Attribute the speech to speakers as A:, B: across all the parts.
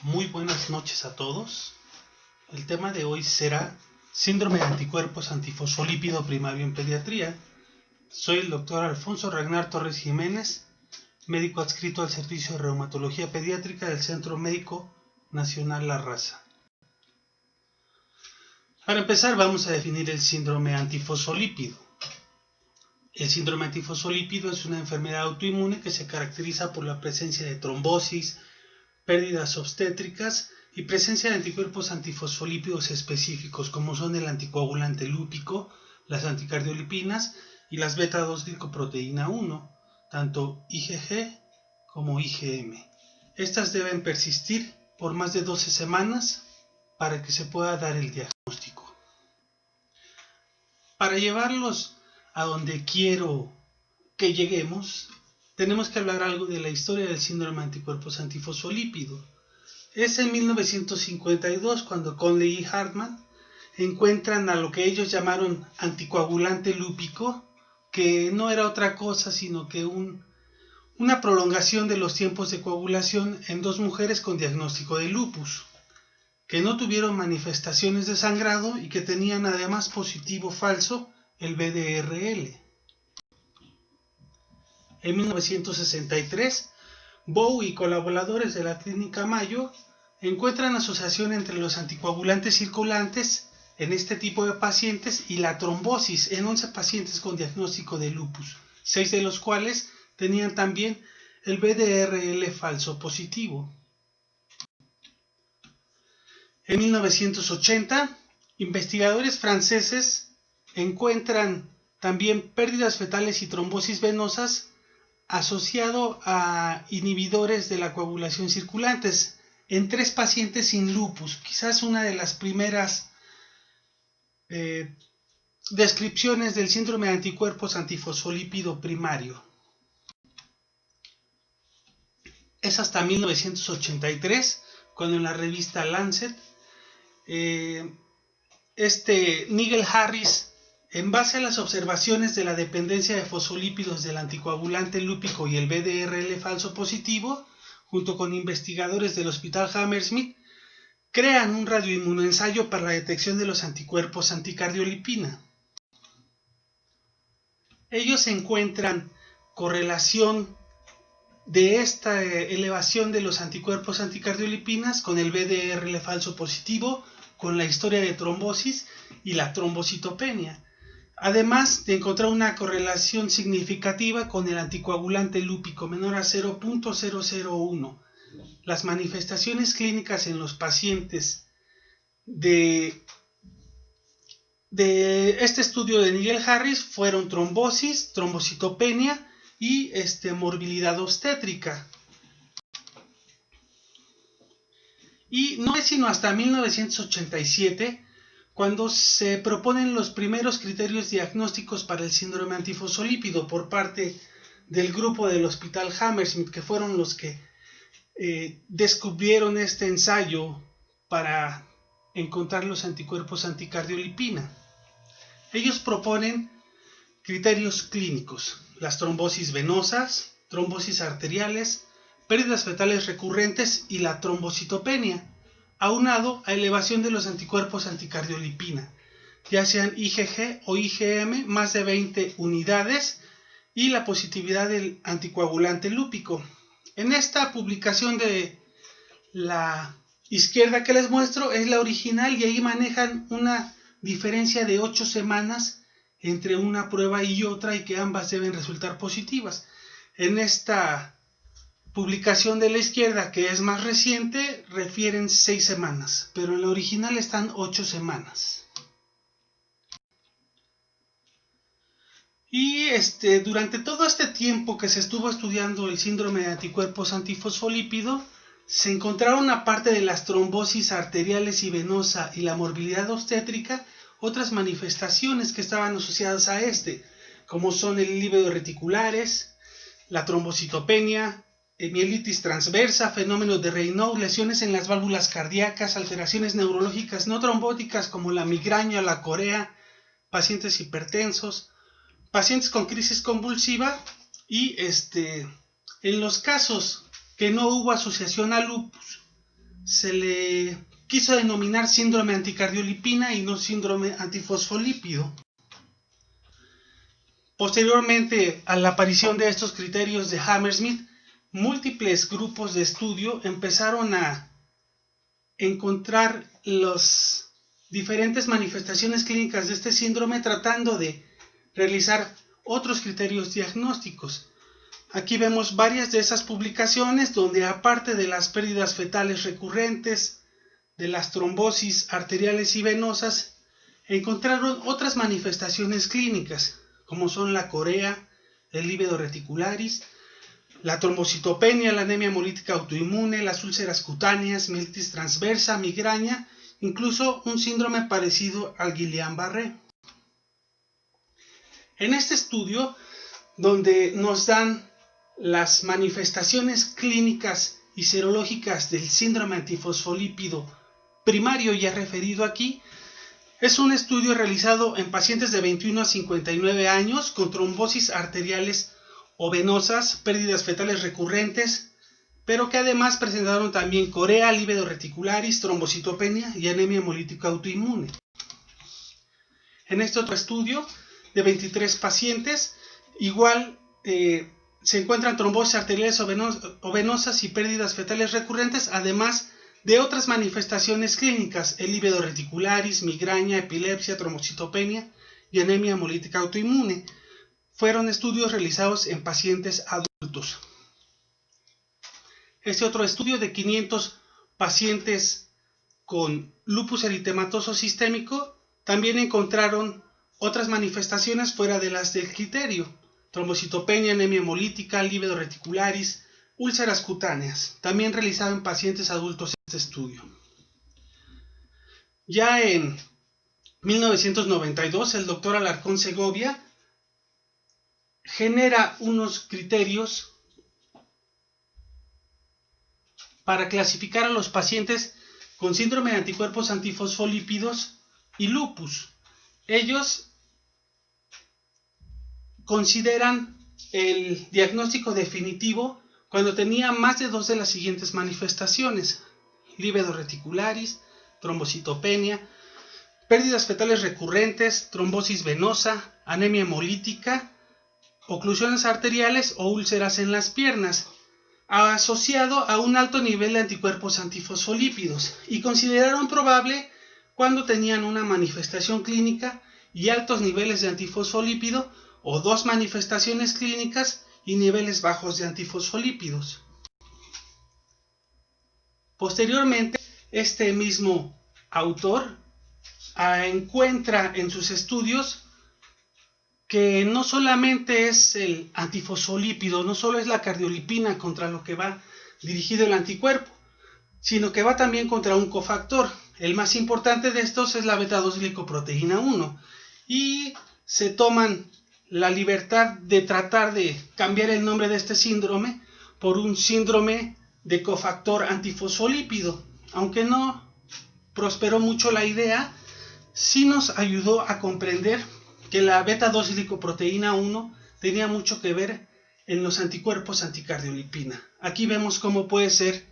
A: Muy buenas noches a todos. El tema de hoy será síndrome de anticuerpos antifosfolípido primario en pediatría. Soy el doctor Alfonso Ragnar Torres Jiménez, médico adscrito al Servicio de Reumatología Pediátrica del Centro Médico Nacional La Raza. Para empezar, vamos a definir el síndrome antifosfolípido. El síndrome antifosfolípido es una enfermedad autoinmune que se caracteriza por la presencia de trombosis, pérdidas obstétricas y presencia de anticuerpos antifosfolípidos específicos, como son el anticoagulante lúpico, las anticardiolipinas y las beta-2-glicoproteína 1, tanto IgG como IgM. Estas deben persistir por más de 12 semanas para que se pueda dar el diagnóstico. Para llevarlos a donde quiero que lleguemos, tenemos que hablar algo de la historia del síndrome de anticuerpos antifosfolípido. Es en 1952 cuando Conley y Hartman encuentran a lo que ellos llamaron anticoagulante lúpico, que no era otra cosa sino que una prolongación de los tiempos de coagulación en dos mujeres con diagnóstico de lupus, que no tuvieron manifestaciones de sangrado y que tenían además positivo falso el VDRL. En 1963, Bow y colaboradores de la Clínica Mayo encuentran asociación entre los anticoagulantes circulantes en este tipo de pacientes y la trombosis en 11 pacientes con diagnóstico de lupus, 6 de los cuales tenían también el VDRL falso positivo. En 1980, investigadores franceses encuentran también pérdidas fetales y trombosis venosas asociado a inhibidores de la coagulación circulantes en 3 pacientes sin lupus, quizás una de las primeras descripciones del síndrome de anticuerpos antifosfolípido primario. Es hasta 1983 cuando en la revista Lancet Nigel Harris, en base a las observaciones de la dependencia de fosfolípidos del anticoagulante lúpico y el VDRL falso positivo, junto con investigadores del Hospital Hammersmith, crean un radioinmunoensayo para la detección de los anticuerpos anticardiolipina. Ellos encuentran correlación de esta elevación de los anticuerpos anticardiolipinas con el VDRL falso positivo, con la historia de trombosis y la trombocitopenia, además de encontrar una correlación significativa con el anticoagulante lúpico menor a 0.001. Las manifestaciones clínicas en los pacientes de este estudio de Nigel Harris fueron trombosis, trombocitopenia y morbilidad obstétrica. Y no es sino hasta 1987 cuando se proponen los primeros criterios diagnósticos para el síndrome antifosfolípido por parte del grupo del Hospital Hammersmith, que fueron los que descubrieron este ensayo para encontrar los anticuerpos anticardiolipina. Ellos proponen criterios clínicos: las trombosis venosas, trombosis arteriales, pérdidas fetales recurrentes y la trombocitopenia, aunado a elevación de los anticuerpos anticardiolipina, ya sean IgG o IgM más de 20 unidades, y la positividad del anticoagulante lúpico. En esta publicación de la izquierda que les muestro es la original, y ahí manejan una diferencia de 8 semanas entre una prueba y otra, y que ambas deben resultar positivas. En esta publicación de la izquierda, que es más reciente, refieren 6 semanas, pero en la original están 8 semanas. Y durante todo este tiempo que se estuvo estudiando el síndrome de anticuerpos antifosfolípido, se encontraron, aparte de las trombosis arteriales y venosa y la morbilidad obstétrica, otras manifestaciones que estaban asociadas a como son el lívido reticulares, la trombocitopenia, mielitis transversa, fenómenos de Raynaud, lesiones en las válvulas cardíacas, alteraciones neurológicas no trombóticas como la migraña, la corea, pacientes hipertensos, pacientes con crisis convulsiva, y en los casos que no hubo asociación a lupus, se le quiso denominar síndrome anticardiolipina y no síndrome antifosfolípido. Posteriormente a la aparición de estos criterios de Hammersmith, múltiples grupos de estudio empezaron a encontrar las diferentes manifestaciones clínicas de este síndrome, tratando de realizar otros criterios diagnósticos. Aquí vemos varias de esas publicaciones donde, aparte de las pérdidas fetales recurrentes, de las trombosis arteriales y venosas, encontraron otras manifestaciones clínicas, como son la corea, el lívido reticularis, la trombocitopenia, la anemia hemolítica autoinmune, las úlceras cutáneas, mielitis transversa, migraña, incluso un síndrome parecido al Guillain-Barré. En este estudio, donde nos dan las manifestaciones clínicas y serológicas del síndrome antifosfolípido primario ya referido aquí, es un estudio realizado en pacientes de 21 a 59 años con trombosis arteriales o venosas, pérdidas fetales recurrentes, pero que además presentaron también corea, lívido reticularis, trombocitopenia y anemia hemolítica autoinmune. En este otro estudio de 23 pacientes, igual se encuentran trombosis arteriales o venosas y pérdidas fetales recurrentes, además de otras manifestaciones clínicas, el lívido reticularis, migraña, epilepsia, trombocitopenia y anemia hemolítica autoinmune. Fueron estudios realizados en pacientes adultos. Este otro estudio de 500 pacientes con lupus eritematoso sistémico también encontraron otras manifestaciones fuera de las del criterio: trombocitopenia, anemia hemolítica, lívido reticularis, úlceras cutáneas. También realizado en pacientes adultos este estudio. Ya en 1992, el doctor Alarcón Segovia genera unos criterios para clasificar a los pacientes con síndrome de anticuerpos antifosfolípidos y lupus. Ellos consideran el diagnóstico definitivo cuando tenía más de 2 de las siguientes manifestaciones: lívido reticularis, trombocitopenia, pérdidas fetales recurrentes, trombosis venosa, anemia hemolítica, oclusiones arteriales o úlceras en las piernas, asociado a un alto nivel de anticuerpos antifosfolípidos, y consideraron probable cuando tenían una manifestación clínica y altos niveles de antifosfolípido, o 2 manifestaciones clínicas y niveles bajos de antifosfolípidos. Posteriormente, este mismo autor encuentra en sus estudios que no solamente es el antifosfolípido, no solo es la cardiolipina contra lo que va dirigido el anticuerpo, sino que va también contra un cofactor. El más importante de estos es la beta-2-glicoproteína 1, y se toman la libertad de tratar de cambiar el nombre de este síndrome por un síndrome de cofactor antifosfolípido. Aunque no prosperó mucho la idea, sí nos ayudó a comprender que la beta-2-glicoproteína 1 tenía mucho que ver en los anticuerpos anticardiolipina. Aquí vemos cómo puede ser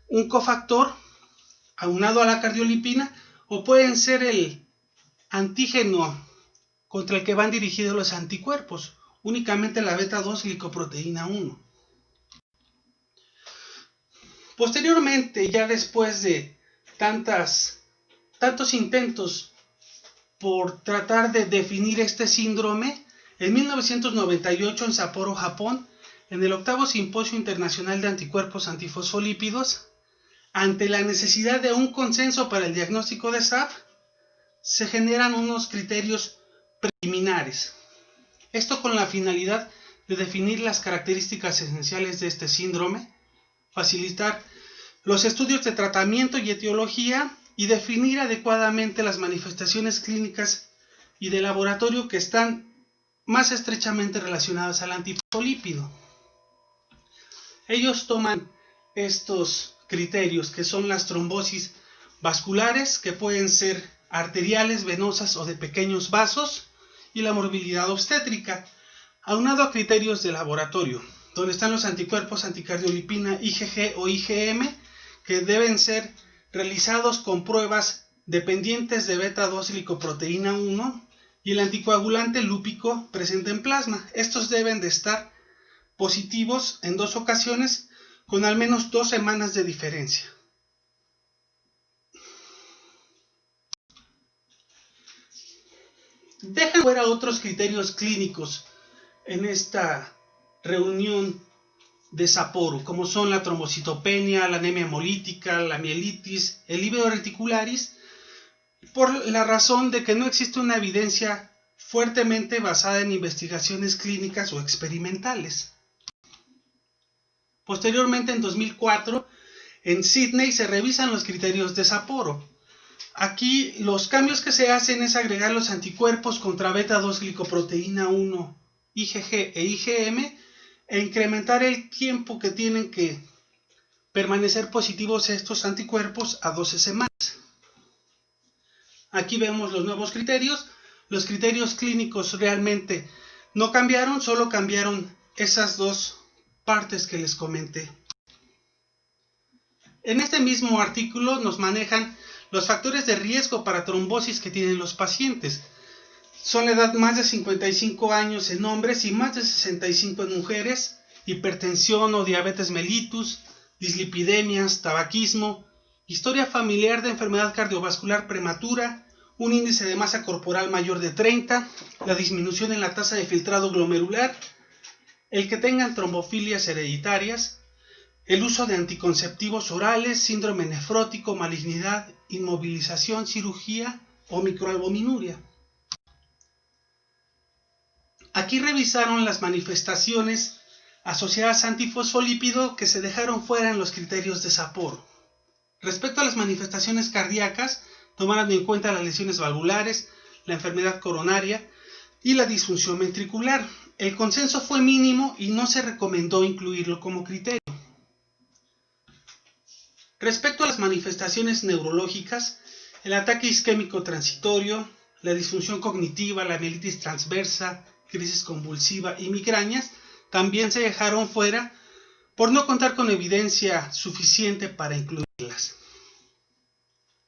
A: un cofactor aunado a la cardiolipina, o pueden ser el antígeno contra el que van dirigidos los anticuerpos, únicamente la beta-2-glicoproteína 1. Posteriormente, ya después de tantos intentos por tratar de definir este síndrome, en 1998 en Sapporo, Japón, en el 8º Simposio Internacional de Anticuerpos Antifosfolípidos, ante la necesidad de un consenso para el diagnóstico de SAF, se generan unos criterios preliminares. Esto con la finalidad de definir las características esenciales de este síndrome, facilitar los estudios de tratamiento y etiología, y definir adecuadamente las manifestaciones clínicas y de laboratorio que están más estrechamente relacionadas al antifosfolípido. Ellos toman estos criterios, que son las trombosis vasculares, que pueden ser arteriales, venosas o de pequeños vasos, y la morbilidad obstétrica, aunado a criterios de laboratorio, donde están los anticuerpos anticardiolipina IgG o IgM, que deben ser realizados con pruebas dependientes de beta-2-glicoproteína 1 y el anticoagulante lúpico presente en plasma. Estos deben de estar positivos en 2 ocasiones con al menos 2 semanas de diferencia. Dejan fuera otros criterios clínicos en esta reunión de Sapporo, como son la trombocitopenia, la anemia hemolítica, la mielitis, el lívido reticularis, por la razón de que no existe una evidencia fuertemente basada en investigaciones clínicas o experimentales. Posteriormente, en 2004, en Sydney se revisan los criterios de Sapporo. Aquí los cambios que se hacen es agregar los anticuerpos contra beta-2-glicoproteína 1, IgG e IgM, e incrementar el tiempo que tienen que permanecer positivos estos anticuerpos a 12 semanas. Aquí vemos los nuevos criterios. Los criterios clínicos realmente no cambiaron, solo cambiaron esas 2 partes que les comenté. En este mismo artículo nos manejan los factores de riesgo para trombosis que tienen los pacientes. Son la edad más de 55 años en hombres y más de 65 en mujeres, hipertensión o diabetes mellitus, dislipidemias, tabaquismo, historia familiar de enfermedad cardiovascular prematura, un índice de masa corporal mayor de 30, la disminución en la tasa de filtrado glomerular, el que tengan trombofilias hereditarias, el uso de anticonceptivos orales, síndrome nefrótico, malignidad, inmovilización, cirugía o microalbuminuria. Aquí revisaron las manifestaciones asociadas a antifosfolípido que se dejaron fuera en los criterios de Sapporo. Respecto a las manifestaciones cardíacas, tomaron en cuenta las lesiones valvulares, la enfermedad coronaria y la disfunción ventricular. El consenso fue mínimo y no se recomendó incluirlo como criterio. Respecto a las manifestaciones neurológicas, el ataque isquémico transitorio, la disfunción cognitiva, la mielitis transversa, crisis convulsiva y migrañas también se dejaron fuera por no contar con evidencia suficiente para incluirlas.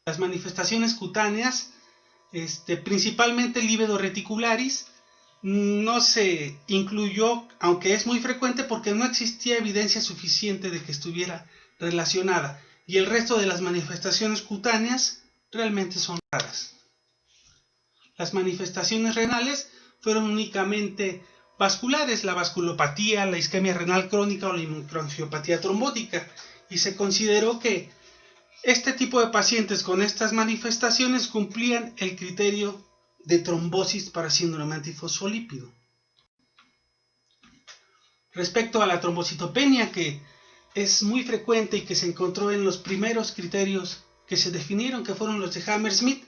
A: Las manifestaciones cutáneas, principalmente el lívido reticularis, no se incluyó, aunque es muy frecuente porque no existía evidencia suficiente de que estuviera relacionada, y el resto de las manifestaciones cutáneas realmente son raras. Las manifestaciones renales fueron únicamente vasculares, la vasculopatía, la isquemia renal crónica o la microangiopatía trombótica, y se consideró que este tipo de pacientes con estas manifestaciones cumplían el criterio de trombosis para síndrome antifosfolípido. Respecto a la trombocitopenia, que es muy frecuente y que se encontró en los primeros criterios que se definieron, que fueron los de Hammersmith,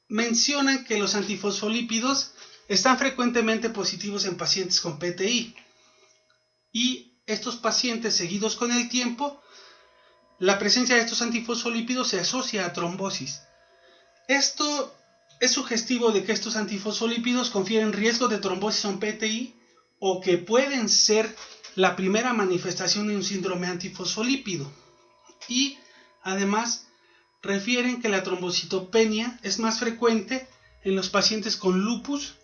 A: mencionan que los antifosfolípidos están frecuentemente positivos en pacientes con PTI, y estos pacientes, seguidos con el tiempo, la presencia de estos antifosfolípidos se asocia a trombosis. Esto es sugestivo de que estos antifosfolípidos confieren riesgo de trombosis en PTI o que pueden ser la primera manifestación de un síndrome antifosfolípido, y además refieren que la trombocitopenia es más frecuente en los pacientes con lupus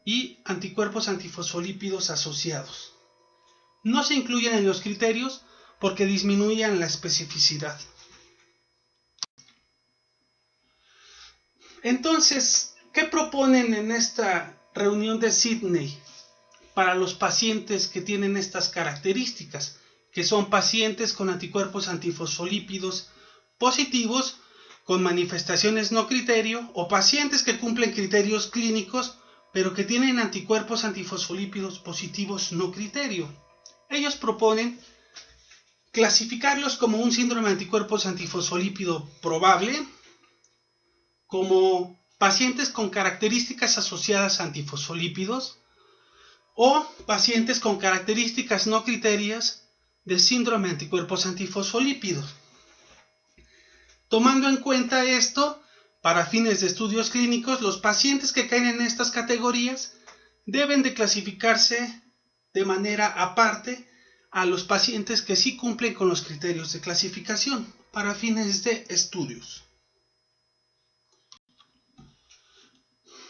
A: y anticuerpos antifosfolípidos asociados. No se incluyen en los criterios porque disminuyen la especificidad. Entonces, ¿qué proponen en esta reunión de Sydney para los pacientes que tienen estas características, que son pacientes con anticuerpos antifosfolípidos positivos con manifestaciones no criterio, o pacientes que cumplen criterios clínicos pero que tienen anticuerpos antifosfolípidos positivos no criterio? Ellos proponen clasificarlos como un síndrome de anticuerpos antifosfolípido probable, como pacientes con características asociadas a antifosfolípidos, o pacientes con características no criterias de síndrome de anticuerpos antifosfolípidos. Tomando en cuenta esto, para fines de estudios clínicos, los pacientes que caen en estas categorías deben de clasificarse de manera aparte a los pacientes que sí cumplen con los criterios de clasificación para fines de estudios.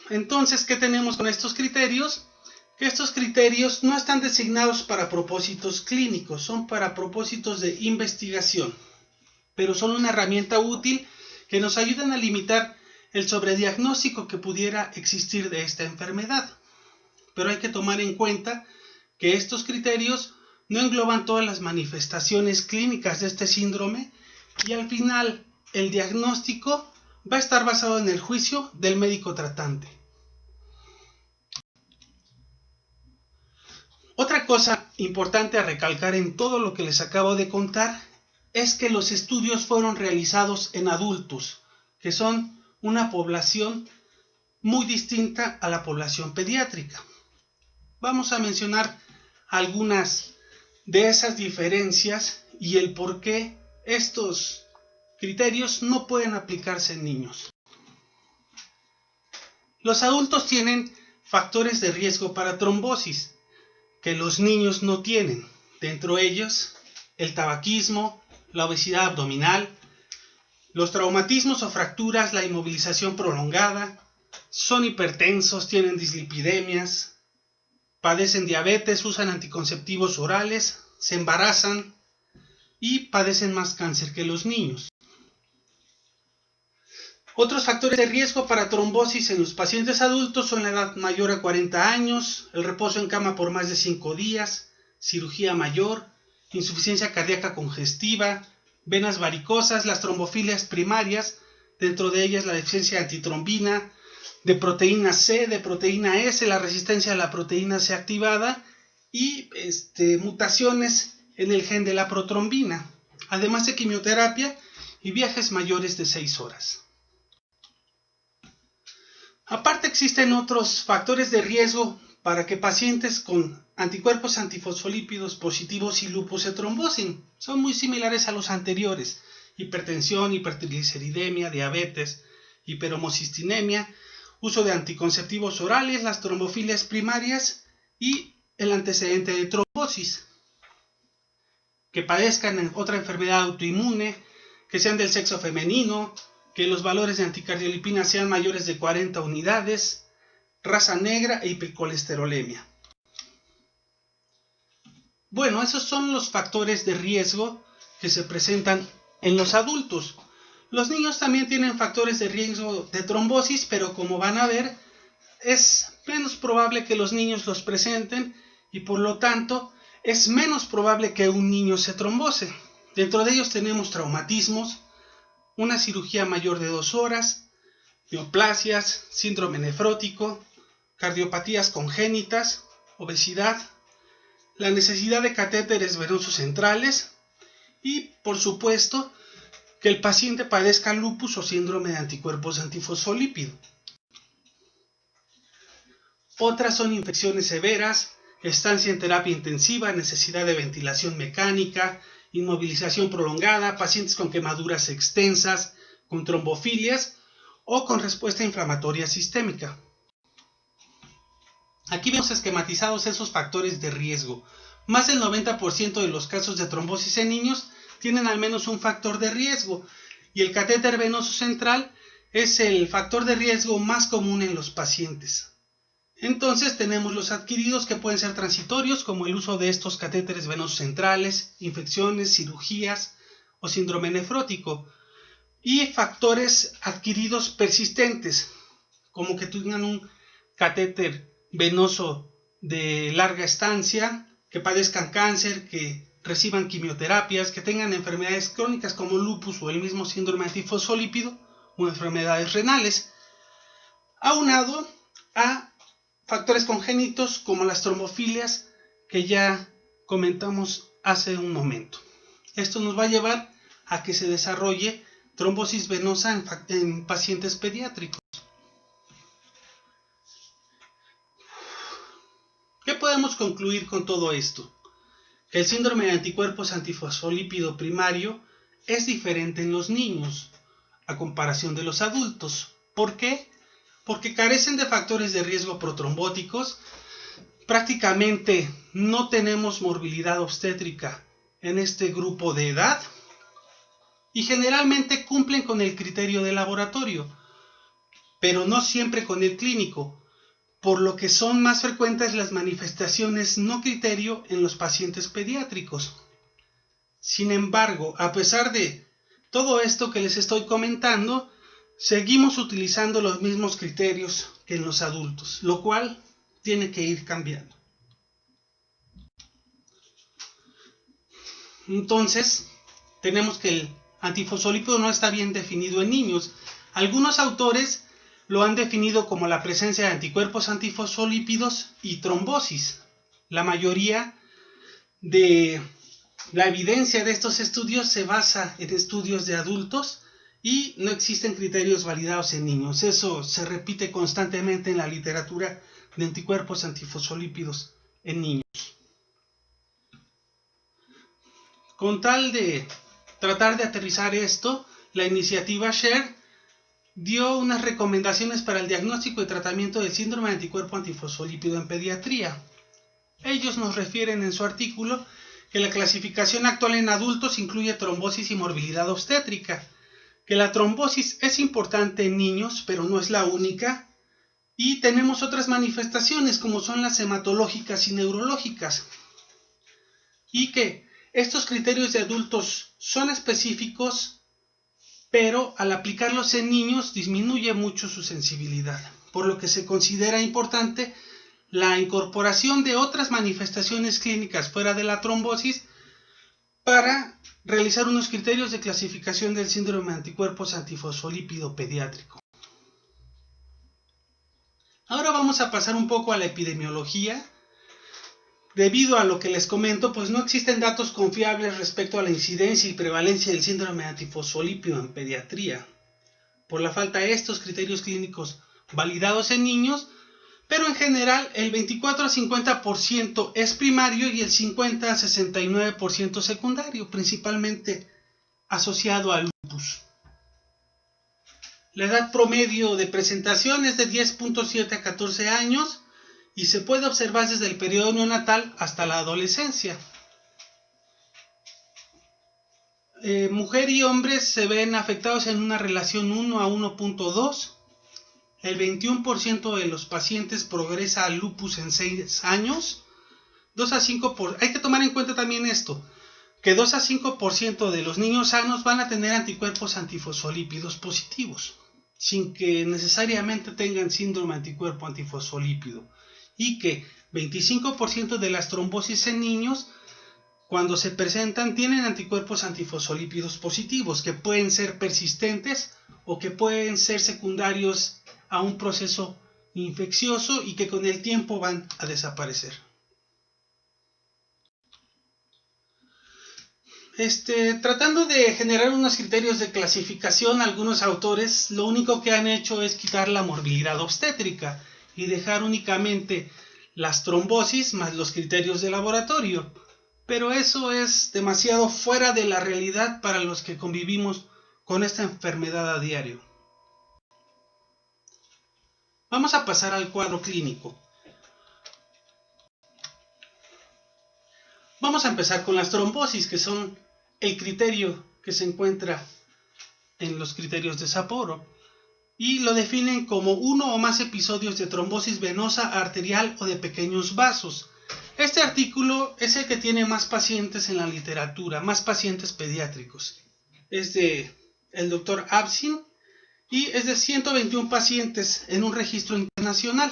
A: Entonces, ¿qué tenemos con estos criterios? Que estos criterios no están designados para propósitos clínicos, son para propósitos de investigación, pero son una herramienta útil que nos ayudan a limitar el sobrediagnóstico que pudiera existir de esta enfermedad. Pero hay que tomar en cuenta que estos criterios no engloban todas las manifestaciones clínicas de este síndrome y al final el diagnóstico va a estar basado en el juicio del médico tratante. Otra cosa importante a recalcar en todo lo que les acabo de contar es que los estudios fueron realizados en adultos, que son una población muy distinta a la población pediátrica. Vamos a mencionar algunas de esas diferencias y el por qué estos criterios no pueden aplicarse en niños. Los adultos tienen factores de riesgo para trombosis que los niños no tienen, dentro de ellos el tabaquismo, la obesidad abdominal, los traumatismos o fracturas, la inmovilización prolongada, son hipertensos, tienen dislipidemias, padecen diabetes, usan anticonceptivos orales, se embarazan y padecen más cáncer que los niños. Otros factores de riesgo para trombosis en los pacientes adultos son la edad mayor a 40 años, el reposo en cama por más de 5 días, cirugía mayor, insuficiencia cardíaca congestiva, venas varicosas, las trombofilias primarias, dentro de ellas la deficiencia de antitrombina, de proteína C, de proteína S, la resistencia a la proteína C activada y mutaciones en el gen de la protrombina, además de quimioterapia y viajes mayores de 6 horas. Aparte existen otros factores de riesgo para que pacientes con anticuerpos antifosfolípidos positivos y lupus se trombosen. Son muy similares a los anteriores: hipertensión, hipertrigliceridemia, diabetes, hiperhomocistinemia, uso de anticonceptivos orales, las trombofilias primarias y el antecedente de trombosis. Que padezcan otra enfermedad autoinmune, que sean del sexo femenino, que los valores de anticardiolipina sean mayores de 40 unidades, raza negra e hipercolesterolemia. Bueno, esos son los factores de riesgo que se presentan en los adultos. Los niños también tienen factores de riesgo de trombosis, pero como van a ver, es menos probable que los niños los presenten y por lo tanto es menos probable que un niño se trombose. Dentro de ellos tenemos traumatismos, una cirugía mayor de 2 horas, neoplasias, síndrome nefrótico, cardiopatías congénitas, obesidad, la necesidad de catéteres venosos centrales y, por supuesto, que el paciente padezca lupus o síndrome de anticuerpos antifosfolípido. Otras son infecciones severas, estancia en terapia intensiva, necesidad de ventilación mecánica, inmovilización prolongada, pacientes con quemaduras extensas, con trombofilias o con respuesta inflamatoria sistémica. Aquí vemos esquematizados esos factores de riesgo. Más del 90% de los casos de trombosis en niños tienen al menos un factor de riesgo y el catéter venoso central es el factor de riesgo más común en los pacientes. Entonces tenemos los adquiridos que pueden ser transitorios, como el uso de estos catéteres venosos centrales, infecciones, cirugías o síndrome nefrótico, y factores adquiridos persistentes, como que tengan un catéter venoso de larga estancia, que padezcan cáncer, que reciban quimioterapias, que tengan enfermedades crónicas como lupus o el mismo síndrome antifosfolípido o enfermedades renales, aunado a factores congénitos como las trombofilias que ya comentamos hace un momento. Esto nos va a llevar a que se desarrolle trombosis venosa en pacientes pediátricos. ¿Qué podemos concluir con todo esto? Que el síndrome de anticuerpos antifosfolípido primario es diferente en los niños a comparación de los adultos. ¿Por qué? Porque carecen de factores de riesgo protrombóticos, prácticamente no tenemos morbilidad obstétrica en este grupo de edad y generalmente cumplen con el criterio de laboratorio, pero no siempre con el clínico, por lo que son más frecuentes las manifestaciones no criterio en los pacientes pediátricos. Sin embargo, a pesar de todo esto que les estoy comentando, seguimos utilizando los mismos criterios que en los adultos, lo cual tiene que ir cambiando. Entonces, tenemos que el antifosfolípido no está bien definido en niños. Algunos autores lo han definido como la presencia de anticuerpos antifosfolípidos y trombosis. La mayoría de la evidencia de estos estudios se basa en estudios de adultos y no existen criterios validados en niños. Eso se repite constantemente en la literatura de anticuerpos antifosfolípidos en niños. Con tal de tratar de aterrizar esto, la iniciativa SHARE dio unas recomendaciones para el diagnóstico y tratamiento del síndrome de anticuerpo antifosfolípido en pediatría. Ellos nos refieren en su artículo que la clasificación actual en adultos incluye trombosis y morbilidad obstétrica, que la trombosis es importante en niños, pero no es la única, y tenemos otras manifestaciones como son las hematológicas y neurológicas, y que estos criterios de adultos son específicos, pero al aplicarlos en niños disminuye mucho su sensibilidad, por lo que se considera importante la incorporación de otras manifestaciones clínicas fuera de la trombosis para realizar unos criterios de clasificación del síndrome de anticuerpos antifosfolípido pediátrico. Ahora vamos a pasar un poco a la epidemiología. Debido a lo que les comento, pues no existen datos confiables respecto a la incidencia y prevalencia del síndrome de antifosfolípido en pediatría, por la falta de estos criterios clínicos validados en niños, pero en general el 24 a 50% es primario y el 50 a 69% secundario, principalmente asociado al lupus. La edad promedio de presentación es de 10.7 a 14 años y se puede observar desde el periodo neonatal hasta la adolescencia. Mujer y hombre se ven afectados en una relación 1 a 1.2. El 21% de los pacientes progresa al lupus en 6 años. 2 a 5%. Hay que tomar en cuenta también esto, que 2 a 5% de los niños sanos van a tener anticuerpos antifosfolípidos positivos, sin que necesariamente tengan síndrome de anticuerpo antifosfolípido. Y que 25% de las trombosis en niños, cuando se presentan, tienen anticuerpos antifosfolípidos positivos, que pueden ser persistentes o que pueden ser secundarios a un proceso infeccioso y que con el tiempo van a desaparecer. Tratando de generar unos criterios de clasificación, algunos autores lo único que han hecho es quitar la morbilidad obstétrica y dejar únicamente las trombosis más los criterios de laboratorio, pero eso es demasiado fuera de la realidad para los que convivimos con esta enfermedad a diario. Vamos a pasar al cuadro clínico. Vamos a empezar con las trombosis, que son el criterio que se encuentra en los criterios de Sapporo, y lo definen como uno o más episodios de trombosis venosa, arterial o de pequeños vasos. Este artículo es el que tiene más pacientes en la literatura, más pacientes pediátricos. Es de el Dr. Absin y es de 121 pacientes en un registro internacional.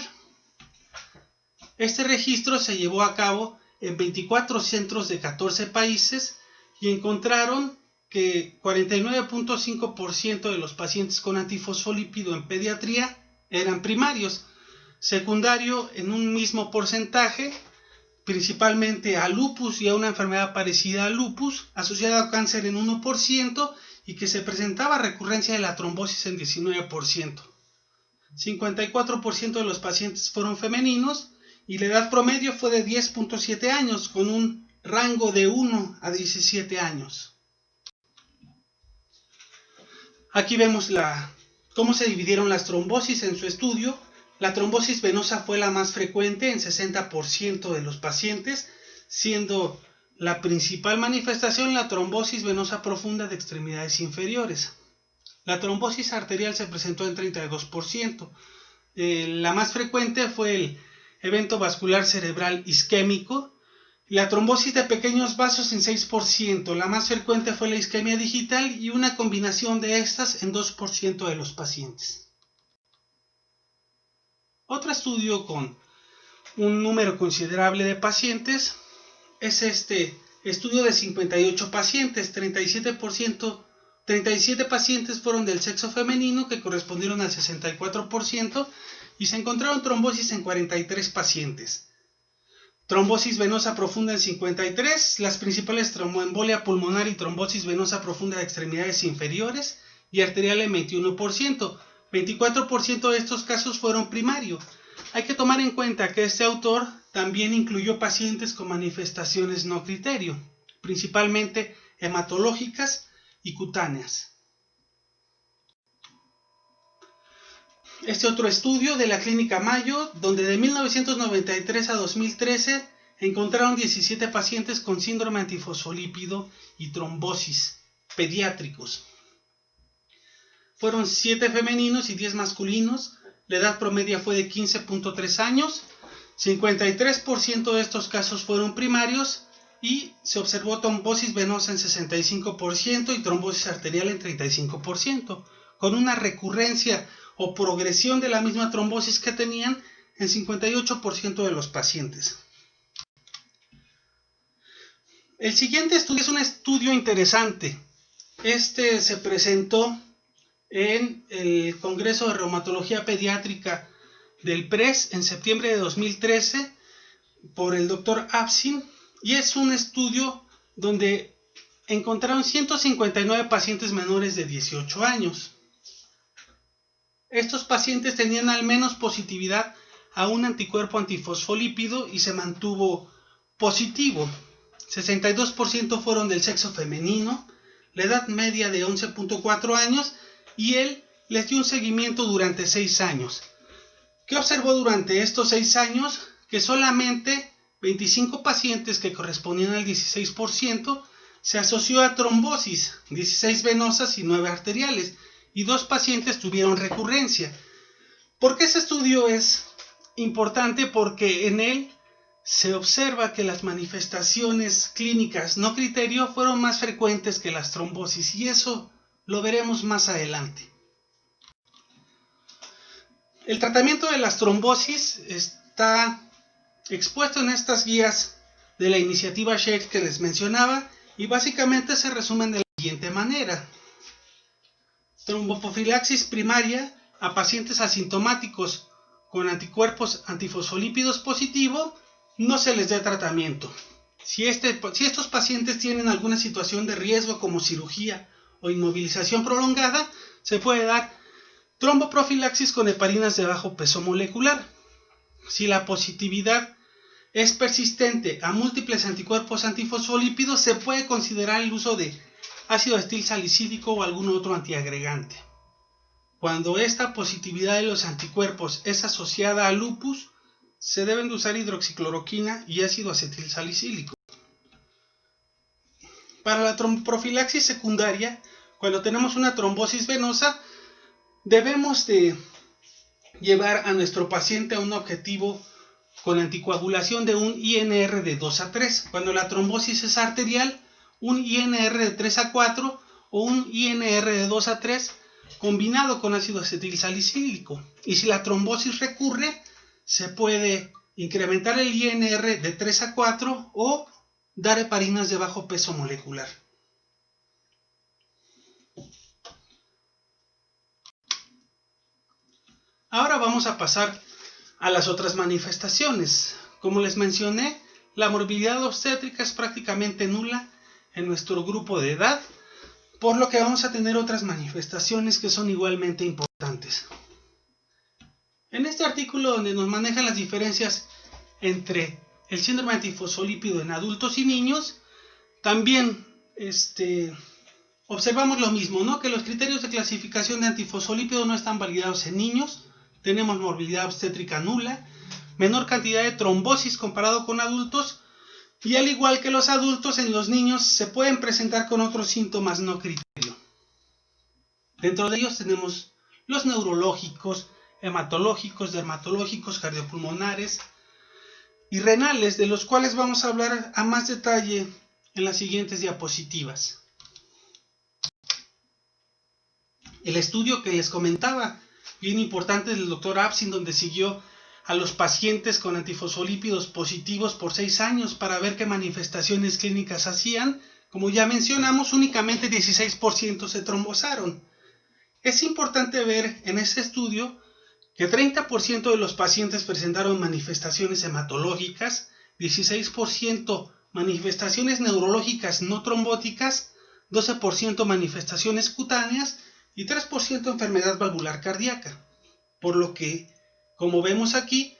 A: Este registro se llevó a cabo en 24 centros de 14 países y encontraron que 49.5% de los pacientes con antifosfolípido en pediatría eran primarios, secundario en un mismo porcentaje, principalmente a lupus y a una enfermedad parecida al lupus, asociada a cáncer en 1% y que se presentaba recurrencia de la trombosis en 19%. 54% de los pacientes fueron femeninos y la edad promedio fue de 10.7 años, con un rango de 1 a 17 años. Aquí vemos cómo se dividieron las trombosis en su estudio. La trombosis venosa fue la más frecuente en 60% de los pacientes, siendo la principal manifestación la trombosis venosa profunda de extremidades inferiores. La trombosis arterial se presentó en 32%. La más frecuente fue el evento vascular cerebral isquémico. La trombosis de pequeños vasos en 6%. La más frecuente fue la isquemia digital y una combinación de estas en 2% de los pacientes. Otro estudio con un número considerable de pacientes es este estudio de 58 pacientes. 37 pacientes fueron del sexo femenino, que correspondieron al 64%, y se encontraron trombosis en 43 pacientes. Trombosis venosa profunda en 53, las principales tromboembolia pulmonar y trombosis venosa profunda de extremidades inferiores, y arterial en 21%. 24% de estos casos fueron primario. Hay que tomar en cuenta que este autor también incluyó pacientes con manifestaciones no criterio, principalmente hematológicas y cutáneas. Este otro estudio de la Clínica Mayo, donde de 1993 a 2013 encontraron 17 pacientes con síndrome antifosfolípido y trombosis pediátricos. Fueron 7 femeninos y 10 masculinos. La edad promedia fue de 15.3 años. 53% de estos casos fueron primarios y se observó trombosis venosa en 65% y trombosis arterial en 35%, con una recurrencia o progresión de la misma trombosis que tenían en 58% de los pacientes. El siguiente estudio es un estudio interesante. Este se presentó en el Congreso de Reumatología Pediátrica del PRES en septiembre de 2013 por el Dr. Absin, y es un estudio donde encontraron 159 pacientes menores de 18 años. Estos pacientes tenían al menos positividad a un anticuerpo antifosfolípido y se mantuvo positivo. 62% fueron del sexo femenino, la edad media de 11.4 años, y él les dio un seguimiento durante 6 años. ¿Qué observó durante estos 6 años? Que solamente 25 pacientes, que correspondían al 16%, se asoció a trombosis, 16 venosas y 9 arteriales, y 2 pacientes tuvieron recurrencia. ¿Por qué ese estudio es importante? Porque en él se observa que las manifestaciones clínicas no criterio fueron más frecuentes que las trombosis, y eso lo veremos más adelante. El tratamiento de las trombosis está expuesto en estas guías de la iniciativa SHARE que les mencionaba, y básicamente se resumen de la siguiente manera. Tromboprofilaxis primaria a pacientes asintomáticos con anticuerpos antifosfolípidos positivo, no se les da tratamiento. Si estos pacientes tienen alguna situación de riesgo como cirugía o inmovilización prolongada, se puede dar tromboprofilaxis con heparinas de bajo peso molecular. Si la positividad es persistente a múltiples anticuerpos antifosfolípidos, se puede considerar el uso de ácido acetil salicílico o algún otro antiagregante. Cuando esta positividad de los anticuerpos es asociada a lupus, se deben de usar hidroxicloroquina y ácido acetil salicílico. Para la tromboprofilaxis secundaria, cuando tenemos una trombosis venosa, debemos de llevar a nuestro paciente a un objetivo con anticoagulación de un INR de 2 a 3. Cuando la trombosis es arterial, un INR de 3 a 4 o un INR de 2 a 3 combinado con ácido acetil salicílico. Y si la trombosis recurre, se puede incrementar el INR de 3 a 4 o dar heparinas de bajo peso molecular. Ahora vamos a pasar a las otras manifestaciones. Como les mencioné, la morbilidad obstétrica es prácticamente nula en nuestro grupo de edad, por lo que vamos a tener otras manifestaciones que son igualmente importantes. En este artículo, donde nos manejan las diferencias entre el síndrome antifosfolípido en adultos y niños, también observamos lo mismo, ¿no? Que los criterios de clasificación de antifosfolípido no están validados en niños, tenemos morbilidad obstétrica nula, menor cantidad de trombosis comparado con adultos, y al igual que los adultos, en los niños se pueden presentar con otros síntomas no criterio. Dentro de ellos tenemos los neurológicos, hematológicos, dermatológicos, cardiopulmonares y renales, de los cuales vamos a hablar a más detalle en las siguientes diapositivas. El estudio que les comentaba, bien importante, del Dr. Absin, donde siguió a los pacientes con antifosfolípidos positivos por 6 años para ver qué manifestaciones clínicas hacían. Como ya mencionamos, únicamente 16% se trombosaron. Es importante ver en este estudio que 30% de los pacientes presentaron manifestaciones hematológicas, 16% manifestaciones neurológicas no trombóticas, 12% manifestaciones cutáneas y 3% enfermedad valvular cardíaca. Por lo que, como vemos aquí,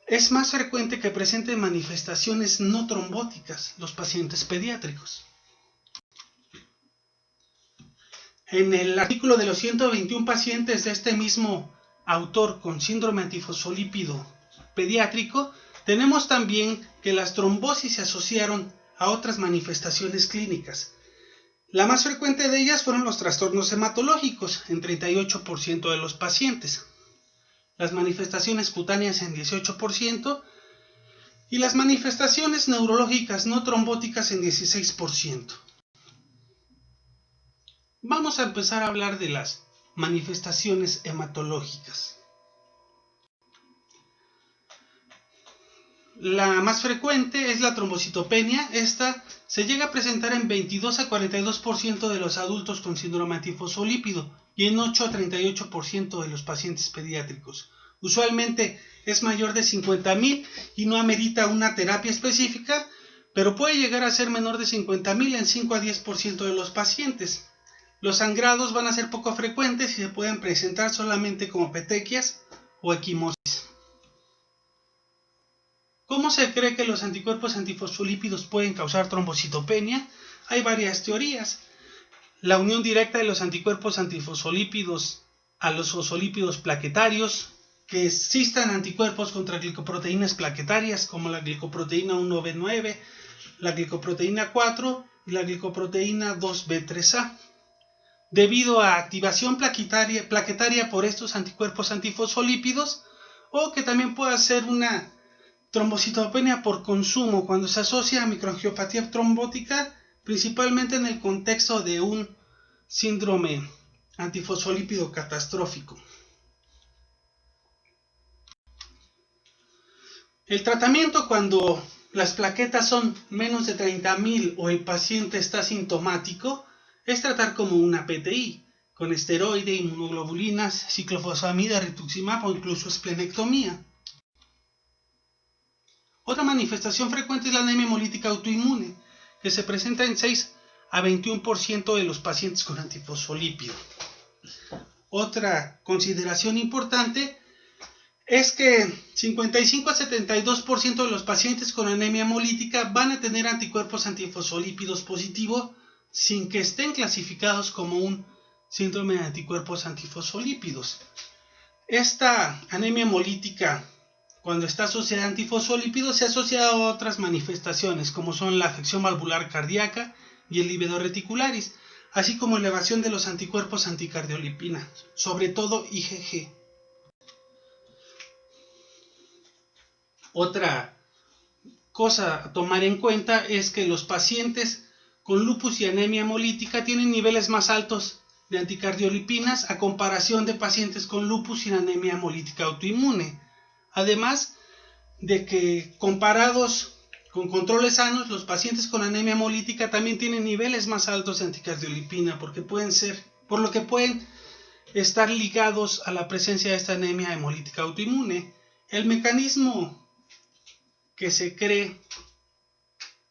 A: es más frecuente que presenten manifestaciones no trombóticas los pacientes pediátricos. En el artículo de los 121 pacientes de este mismo autor con síndrome antifosfolípido pediátrico, tenemos también que las trombosis se asociaron a otras manifestaciones clínicas. La más frecuente de ellas fueron los trastornos hematológicos, en 38% de los pacientes, las manifestaciones cutáneas en 18% y las manifestaciones neurológicas no trombóticas en 16%. Vamos a empezar a hablar de las manifestaciones hematológicas. La más frecuente es la trombocitopenia. Esta se llega a presentar en 22 a 42% de los adultos con síndrome antifosfolípido y en 8 a 38% de los pacientes pediátricos. Usualmente es mayor de 50,000 y no amerita una terapia específica, pero puede llegar a ser menor de 50,000 en 5 a 10% de los pacientes. Los sangrados van a ser poco frecuentes y se pueden presentar solamente como petequias o equimosis. ¿Cómo se cree que los anticuerpos antifosfolípidos pueden causar trombocitopenia? Hay varias teorías. La unión directa de los anticuerpos antifosfolípidos a los fosfolípidos plaquetarios, que existan anticuerpos contra glicoproteínas plaquetarias como la glicoproteína 1B9, la glicoproteína 4 y la glicoproteína 2B3A. Debido a activación plaquetaria por estos anticuerpos antifosfolípidos, o que también pueda ser una trombocitopenia por consumo cuando se asocia a microangiopatía trombótica, principalmente en el contexto de un síndrome antifosfolípido catastrófico. El tratamiento cuando las plaquetas son menos de 30,000 o el paciente está sintomático es tratar como una PTI, con esteroide, inmunoglobulinas, ciclofosfamida, rituximab o incluso esplenectomía. Otra manifestación frecuente es la anemia hemolítica autoinmune, que se presenta en 6 a 21% de los pacientes con antifosfolípido. Otra consideración importante es que 55 a 72% de los pacientes con anemia hemolítica van a tener anticuerpos antifosfolípidos positivos sin que estén clasificados como un síndrome de anticuerpos antifosfolípidos. Esta anemia hemolítica, cuando está asociada a antifosfolípidos, se asocia a otras manifestaciones como son la afección valvular cardíaca y el lívido reticularis, así como elevación de los anticuerpos anticardiolipina, sobre todo IgG. Otra cosa a tomar en cuenta es que los pacientes con lupus y anemia hemolítica tienen niveles más altos de anticardiolipinas a comparación de pacientes con lupus y anemia hemolítica autoinmune. Además de que comparados con controles sanos, los pacientes con anemia hemolítica también tienen niveles más altos de anticardiolipina, por lo que pueden estar ligados a la presencia de esta anemia hemolítica autoinmune. El mecanismo que se cree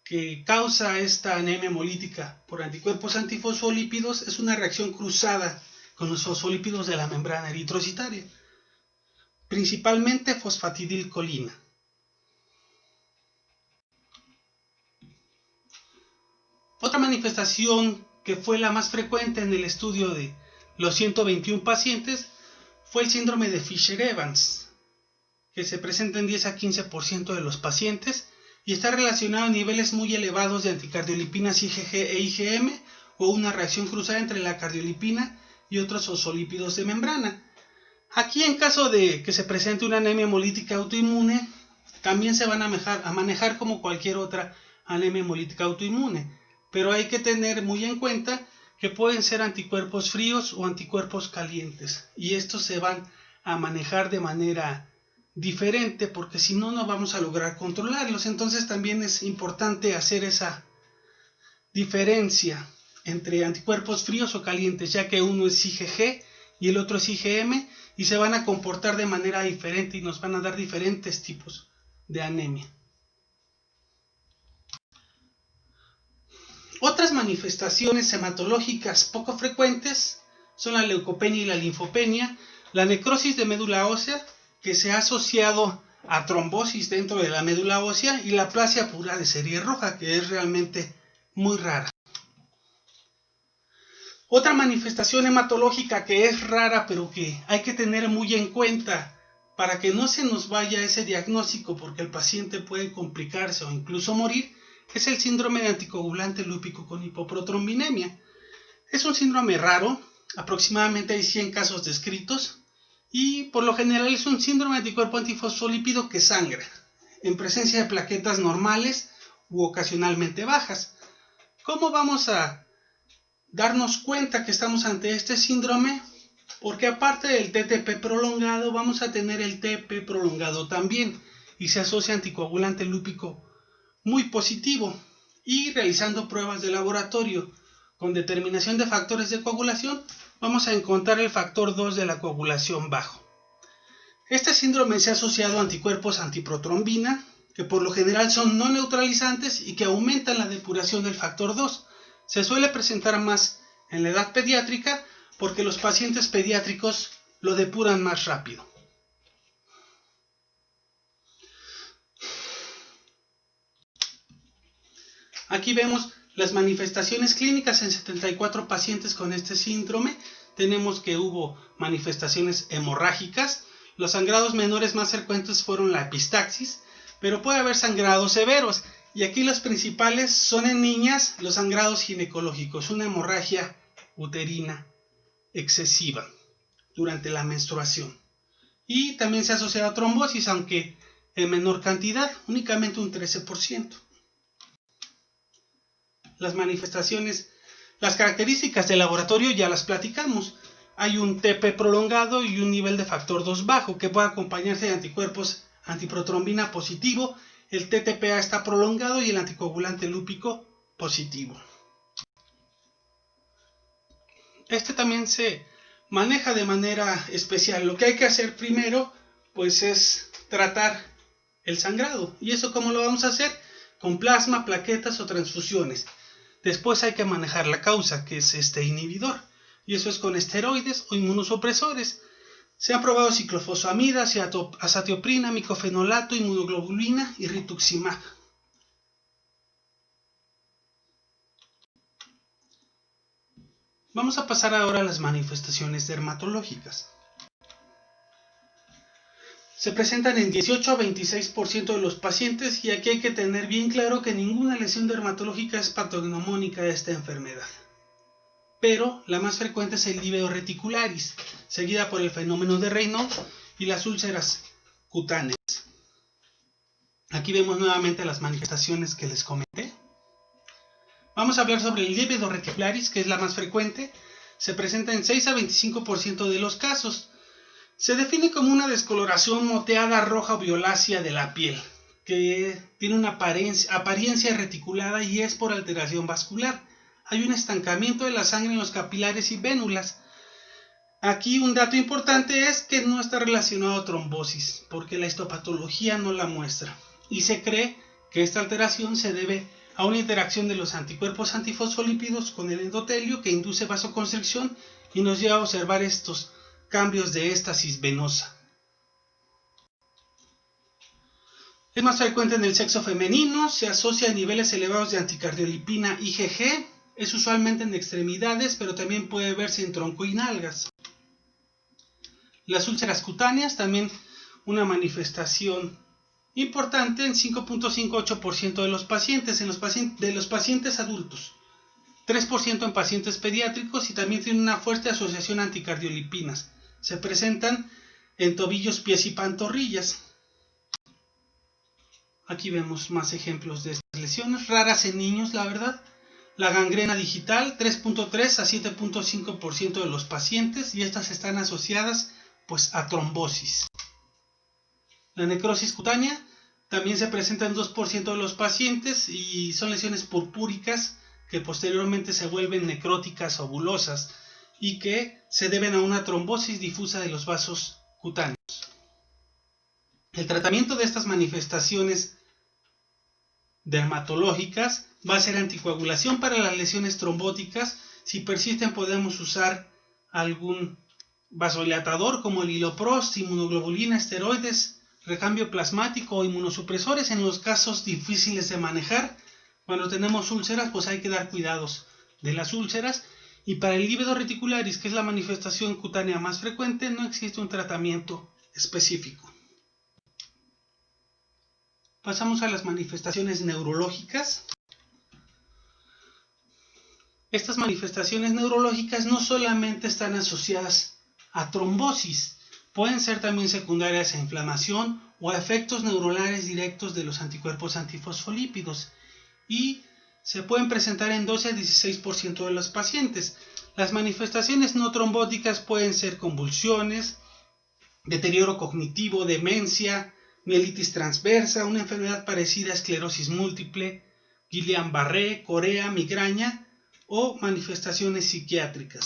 A: que causa esta anemia hemolítica por anticuerpos antifosfolípidos es una reacción cruzada con los fosfolípidos de la membrana eritrocitaria, principalmente fosfatidilcolina. Otra manifestación que fue la más frecuente en el estudio de los 121 pacientes fue el síndrome de Fisher-Evans, que se presenta en 10 a 15% de los pacientes y está relacionado a niveles muy elevados de anticardiolipinas IgG e IgM o una reacción cruzada entre la cardiolipina y otros fosfolípidos de membrana. Aquí, en caso de que se presente una anemia hemolítica autoinmune, también se van a manejar como cualquier otra anemia hemolítica autoinmune, pero hay que tener muy en cuenta que pueden ser anticuerpos fríos o anticuerpos calientes, y estos se van a manejar de manera diferente porque si no, no vamos a lograr controlarlos. Entonces también es importante hacer esa diferencia entre anticuerpos fríos o calientes, ya que uno es IgG y el otro es IgM, y se van a comportar de manera diferente y nos van a dar diferentes tipos de anemia. Otras manifestaciones hematológicas poco frecuentes son la leucopenia y la linfopenia, la necrosis de médula ósea, que se ha asociado a trombosis dentro de la médula ósea, y la aplasia pura de serie roja, que es realmente muy rara. Otra manifestación hematológica que es rara, pero que hay que tener muy en cuenta para que no se nos vaya ese diagnóstico, porque el paciente puede complicarse o incluso morir, es el síndrome de anticoagulante lúpico con hipoprotrombinemia. Es un síndrome raro, aproximadamente hay 100 casos descritos, y por lo general es un síndrome de anticuerpo antifosfolípido que sangra, en presencia de plaquetas normales u ocasionalmente bajas. ¿Cómo vamos a darnos cuenta que estamos ante este síndrome? Porque aparte del TTP prolongado, vamos a tener el TP prolongado también, y se asocia a anticoagulante lúpico muy positivo, y realizando pruebas de laboratorio con determinación de factores de coagulación, vamos a encontrar el factor 2 de la coagulación bajo. Este síndrome se ha asociado a anticuerpos antiprotrombina, que por lo general son no neutralizantes y que aumentan la depuración del factor 2. Se suele presentar más en la edad pediátrica porque los pacientes pediátricos lo depuran más rápido. Aquí vemos las manifestaciones clínicas en 74 pacientes con este síndrome. Tenemos que hubo manifestaciones hemorrágicas. Los sangrados menores más frecuentes fueron la epistaxis, pero puede haber sangrados severos. Y aquí los principales son en niñas los sangrados ginecológicos, una hemorragia uterina excesiva durante la menstruación. Y también se ha asociado a trombosis, aunque en menor cantidad, únicamente un 13%. Las manifestaciones, las características del laboratorio ya las platicamos. Hay un TP prolongado y un nivel de factor 2 bajo, que puede acompañarse de anticuerpos antiprotrombina positivo. El TTPA está prolongado y el anticoagulante lúpico positivo. Este también se maneja de manera especial. Lo que hay que hacer primero, pues, es tratar el sangrado. ¿Y eso cómo lo vamos a hacer? Con plasma, plaquetas o transfusiones. Después hay que manejar la causa, que es este inhibidor, y eso es con esteroides o inmunosupresores. Se han probado ciclofosfamida, azatioprina, micofenolato, inmunoglobulina y rituximab. Vamos a pasar ahora a las manifestaciones dermatológicas. Se presentan en 18 a 26% de los pacientes, y aquí hay que tener bien claro que ninguna lesión dermatológica es patognomónica de esta enfermedad. Pero la más frecuente es el lívido reticularis, seguida por el fenómeno de Raynaud y las úlceras cutáneas. Aquí vemos nuevamente las manifestaciones que les comenté. Vamos a hablar sobre el lívido reticularis, que es la más frecuente. Se presenta en 6 a 25% de los casos. Se define como una descoloración moteada roja o violácea de la piel, que tiene una apariencia reticulada y es por alteración vascular. Hay un estancamiento de la sangre en los capilares y vénulas. Aquí un dato importante es que no está relacionado a trombosis, porque la histopatología no la muestra. Y se cree que esta alteración se debe a una interacción de los anticuerpos antifosfolípidos con el endotelio, que induce vasoconstricción y nos lleva a observar estos cambios de éstasis venosa. Es más frecuente en el sexo femenino, se asocia a niveles elevados de anticardiolipina IgG, es usualmente en extremidades, pero también puede verse en tronco y nalgas. Las úlceras cutáneas, también una manifestación importante en 5.58% de los pacientes, de los pacientes adultos, 3% en pacientes pediátricos, y también tiene una fuerte asociación a anticardiolipinas. Se presentan en tobillos, pies y pantorrillas. Aquí vemos más ejemplos de estas lesiones, raras en niños, la verdad. La gangrena digital, 3.3 a 7.5% de los pacientes, y estas están asociadas pues a trombosis. La necrosis cutánea también se presenta en 2% de los pacientes y son lesiones purpúricas que posteriormente se vuelven necróticas o bulosas y que se deben a una trombosis difusa de los vasos cutáneos. El tratamiento de estas manifestaciones dermatológicas va a ser anticoagulación para las lesiones trombóticas. Si persisten, podemos usar algún vasodilatador como el Iloprost, inmunoglobulina, esteroides, recambio plasmático o inmunosupresores en los casos difíciles de manejar. Cuando tenemos úlceras, pues hay que dar cuidados de las úlceras. Y para el lívido reticularis, que es la manifestación cutánea más frecuente, no existe un tratamiento específico. Pasamos a las manifestaciones neurológicas. Estas manifestaciones neurológicas no solamente están asociadas a trombosis, pueden ser también secundarias a inflamación o a efectos neuronales directos de los anticuerpos antifosfolípidos, y se pueden presentar en 12 a 16% de los pacientes. Las manifestaciones no trombóticas pueden ser convulsiones, deterioro cognitivo, demencia, mielitis transversa, una enfermedad parecida a esclerosis múltiple, Guillain-Barré, corea, migraña o manifestaciones psiquiátricas.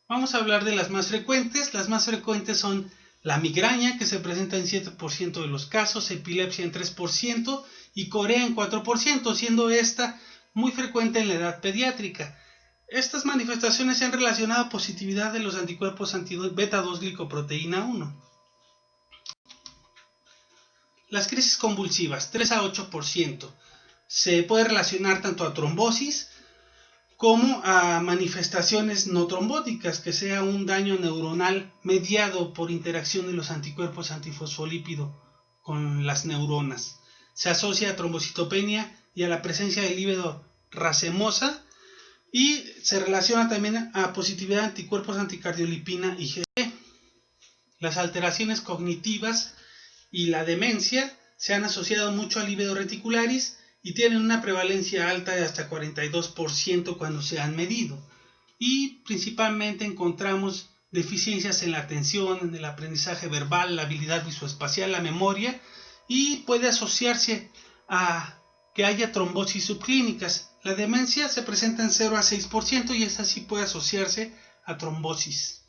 A: Vamos a hablar de las más frecuentes. Las más frecuentes son la migraña, que se presenta en 7% de los casos, epilepsia en 3% y corea en 4%, siendo esta muy frecuente en la edad pediátrica. Estas manifestaciones se han relacionado a positividad de los anticuerpos beta-2 glicoproteína 1. Las crisis convulsivas, 3 a 8%, se puede relacionar tanto a trombosis como a manifestaciones no trombóticas, que sea un daño neuronal mediado por interacción de los anticuerpos antifosfolípido con las neuronas. Se asocia a trombocitopenia y a la presencia de lívido racemosa, y se relaciona también a positividad de anticuerpos anticardiolipina IgG. Las alteraciones cognitivas y la demencia se han asociado mucho al lívido reticularis y tienen una prevalencia alta de hasta 42% cuando se han medido. Y principalmente encontramos deficiencias en la atención, en el aprendizaje verbal, la habilidad visoespacial, la memoria, y puede asociarse a que haya trombosis subclínicas. La demencia se presenta en 0 a 6% y esta sí puede asociarse a trombosis.